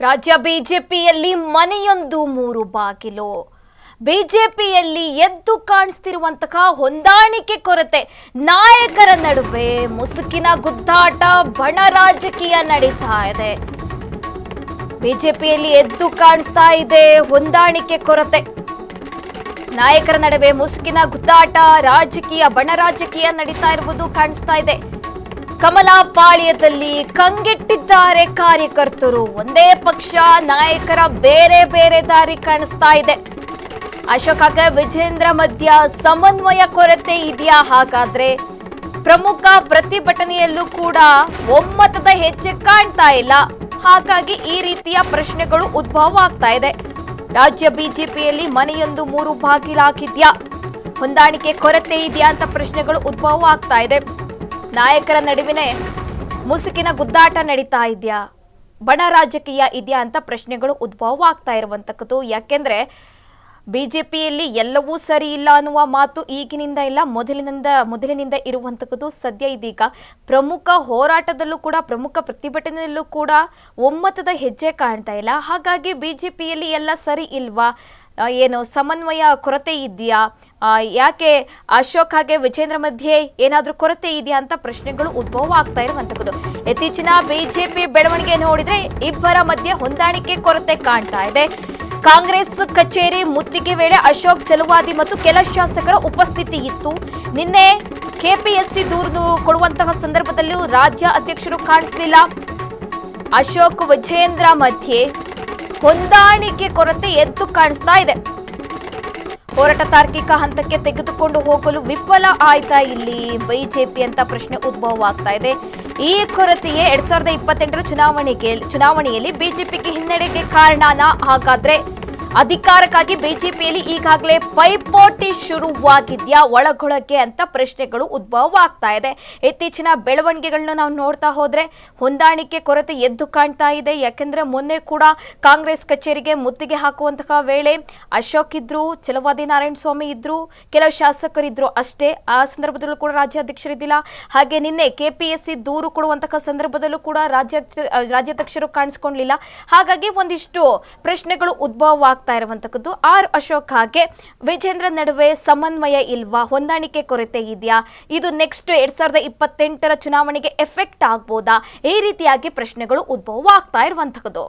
ರಾಜ್ಯ ಬಿಜೆಪಿಯಲ್ಲಿ ಮನೆಯೊಂದು ಮೂರು ಬಾಗಿಲು. ಬಿಜೆಪಿಯಲ್ಲಿ ಎದ್ದು ಕಾಣಿಸ್ತಿರುವಂತಹ ಹೊಂದಾಣಿಕೆ ಕೊರತೆ, ನಾಯಕರ ನಡುವೆ ಮುಸುಕಿನ ಗುದ್ದಾಟ, ಬಣ ರಾಜಕೀಯ ನಡೀತಾ ಇದೆ. ಬಿಜೆಪಿಯಲ್ಲಿ ಎದ್ದು ಕಾಣಿಸ್ತಾ ಇದೆ ಹೊಂದಾಣಿಕೆ ಕೊರತೆ, ನಾಯಕರ ನಡುವೆ ಮುಸುಕಿನ ಗುದ್ದಾಟ, ರಾಜಕೀಯ ಬಣ ರಾಜಕೀಯ ನಡೀತಾ ಇರುವುದು ಕಾಣಿಸ್ತಾ ಇದೆ. ಕಮಲ ಪಾಳ್ಯದಲ್ಲಿ ಕಂಗೆಟ್ಟಿದ್ದಾರೆ ಕಾರ್ಯಕರ್ತರು. ಒಂದೇ ಪಕ್ಷ ನಾಯಕರ ಬೇರೆ ಬೇರೆ ದಾರಿ ಕಾಣಿಸ್ತಾ ಇದೆ. ಅಶೋಕ್ ಹಾಗೆ ವಿಜೇಂದ್ರ ಮಧ್ಯ ಸಮನ್ವಯ ಕೊರತೆ ಇದೆಯಾ? ಹಾಗಾದ್ರೆ ಪ್ರಮುಖ ಪ್ರತಿಭಟನೆಯಲ್ಲೂ ಕೂಡ ಒಮ್ಮತದ ಹೆಜ್ಜೆ ಕಾಣ್ತಾ ಇಲ್ಲ. ಹಾಗಾಗಿ ಈ ರೀತಿಯ ಪ್ರಶ್ನೆಗಳು ಉದ್ಭವ ಆಗ್ತಾ ಇದೆ. ರಾಜ್ಯ ಬಿಜೆಪಿಯಲ್ಲಿ ಮನೆಯೊಂದು ಮೂರು ಬಾಗಿಲಾಗಿದ್ಯಾ, ಹೊಂದಾಣಿಕೆ ಕೊರತೆ ಇದೆಯಾ ಅಂತ ಪ್ರಶ್ನೆಗಳು ಉದ್ಭವ ಆಗ್ತಾ ಇದೆ. ನಾಯಕರ ನಡುವಿನ ಮುಸುಕಿನ ಗುದ್ದಾಟ ನಡೀತಾ ಇದೆಯಾ, ಬಣ ರಾಜಕೀಯ ಇದೆಯಾ ಅಂತ ಪ್ರಶ್ನೆಗಳು ಉದ್ಭವ ಆಗ್ತಾ ಇರುವಂತಕ್ಕದ್ದು. ಯಾಕೆಂದ್ರೆ ಬಿಜೆಪಿಯಲ್ಲಿ ಎಲ್ಲವೂ ಸರಿ ಇಲ್ಲ ಅನ್ನುವ ಮಾತು ಈಗಿನಿಂದ ಇಲ್ಲ, ಮೊದಲಿನಿಂದ ಇರುವಂತಕ್ಕದ್ದು. ಸದ್ಯ ಇದೀಗ ಪ್ರಮುಖ ಹೋರಾಟದಲ್ಲೂ ಕೂಡ, ಪ್ರಮುಖ ಪ್ರತಿಭಟನೆಯಲ್ಲೂ ಕೂಡ ಒಮ್ಮತದ ಹೆಜ್ಜೆ ಕಾಣ್ತಾ ಇಲ್ಲ. ಹಾಗಾಗಿ ಬಿಜೆಪಿಯಲ್ಲಿ ಎಲ್ಲ ಸರಿ ಇಲ್ವಾ, ಏನು ಸಮನ್ವಯ ಕೊರತೆ ಇದೆಯಾ, ಯಾಕೆ ಅಶೋಕ್ ಹಾಗೆ ವಿಜೇಂದ್ರ ಮಧ್ಯೆ ಏನಾದರೂ ಕೊರತೆ ಇದೆಯಾ ಅಂತ ಪ್ರಶ್ನೆಗಳು ಉದ್ಭವ ಆಗ್ತಾ ಇರುವಂತಕ್ಕದ್ದು. ಇತ್ತೀಚಿನ ಬಿಜೆಪಿ ಬೆಳವಣಿಗೆ ನೋಡಿದ್ರೆ ಇಬ್ಬರ ಮಧ್ಯೆ ಹೊಂದಾಣಿಕೆ ಕೊರತೆ ಕಾಣ್ತಾ ಇದೆ. ಕಾಂಗ್ರೆಸ್ ಕಚೇರಿ ಮುತ್ತಿಗೆ ವೇಳೆ ಅಶೋಕ್ ಚಲುವಾದಿ ಮತ್ತು ಕೆಲ ಶಾಸಕರ ಉಪಸ್ಥಿತಿ ಇತ್ತು. ನಿನ್ನೆ ಕೆಪಿಎಸ್ಸಿ ದೂರು ಕೊಡುವಂತಹ ಸಂದರ್ಭದಲ್ಲೂ ರಾಜ್ಯ ಅಧ್ಯಕ್ಷರು ಕಾಣಿಸಲಿಲ್ಲ. ಅಶೋಕ್ ವಿಜೇಂದ್ರ ಮಧ್ಯೆ ಹೊಂದಾಣಿಕೆ ಕೊರತೆ ಎದ್ದು ಕಾಣಿಸ್ತಾ ಇದೆ. ಹೋರಾಟ ತಾರ್ಕಿಕ ಹಂತಕ್ಕೆ ತೆಗೆದುಕೊಂಡು ಹೋಗಲು ವಿಫಲ ಆಯ್ತಾ ಇಲ್ಲಿ ಬಿಜೆಪಿ ಅಂತ ಪ್ರಶ್ನೆ ಉದ್ಭವ ಆಗ್ತಾ ಇದೆ. ಈ ಕೊರತೆಯೇ 2028ರ ಚುನಾವಣೆಯಲ್ಲಿ ಬಿಜೆಪಿಗೆ ಹಿನ್ನಡೆಗೆ ಕಾರಣನಾ? ಹಾಗಾದ್ರೆ ಅಧಿಕಾರಕ್ಕಾಗಿ ಬಿಜೆಪಿಯಲ್ಲಿ ಈಗಾಗಲೇ ಪೈಪೋಟಿ ಶುರುವಾಗಿದ್ಯಾ ಒಳಗೊಳಗೆ ಅಂತ ಪ್ರಶ್ನೆಗಳು ಉದ್ಭವ ಆಗ್ತಾ ಇದೆ. ಇತ್ತೀಚಿನ ಬೆಳವಣಿಗೆಗಳನ್ನ ನಾವು ನೋಡ್ತಾ ಹೋದ್ರೆ ಹೊಂದಾಣಿಕೆ ಕೊರತೆ ಎದ್ದು ಕಾಣ್ತಾ ಇದೆ. ಯಾಕೆಂದ್ರೆ ಮೊನ್ನೆ ಕೂಡ ಕಾಂಗ್ರೆಸ್ ಕಚೇರಿಗೆ ಮುತ್ತಿಗೆ ಹಾಕುವಂತಹ ವೇಳೆ ಅಶೋಕ್ ಇದ್ರು, ಚಲವಾದಿ ನಾರಾಯಣ ಸ್ವಾಮಿ ಇದ್ರು, ಕೆಲವು ಶಾಸಕರಿದ್ರು ಅಷ್ಟೇ. ಆ ಸಂದರ್ಭದಲ್ಲೂ ಕೂಡ ರಾಜ್ಯಾಧ್ಯಕ್ಷರಿದ್ದಿಲ್ಲ. ಹಾಗೆ ನಿನ್ನೆ ಕೆಪಿಎಸ್ಸಿ ದೂರು ಕೊಡುವಂತಹ ಸಂದರ್ಭದಲ್ಲೂ ಕೂಡ ರಾಜ್ಯಾಧ್ಯಕ್ಷರು ಕಾಣಿಸ್ಕೊಳ್ಳಲಿಲ್ಲ. ಹಾಗಾಗಿ ಒಂದಿಷ್ಟು ಪ್ರಶ್ನೆಗಳು ಉದ್ಭವ ಆಗ್ತಾ ಇರುವಂತಕ್ಕದ್ದು. ಅಶೋಕ್ ಹಾಗೆ ವಿಜೇಂದ್ರ ನಡುವೆ ಸಮನ್ವಯ ಇಲ್ವಾ, ಹೊಂದಾಣಿಕೆ ಕೊರತೆ ಇದೆಯಾ, ಇದು ನೆಕ್ಸ್ಟ್ 2028ರ ಚುನಾವಣೆಗೆ ಎಫೆಕ್ಟ್ ಆಗ್ಬೋದಾ, ಈ ರೀತಿಯಾಗಿ ಪ್ರಶ್ನೆಗಳು ಉದ್ಭವ ಆಗ್ತಾ ಇರುವಂತಕ್ಕದ್ದು.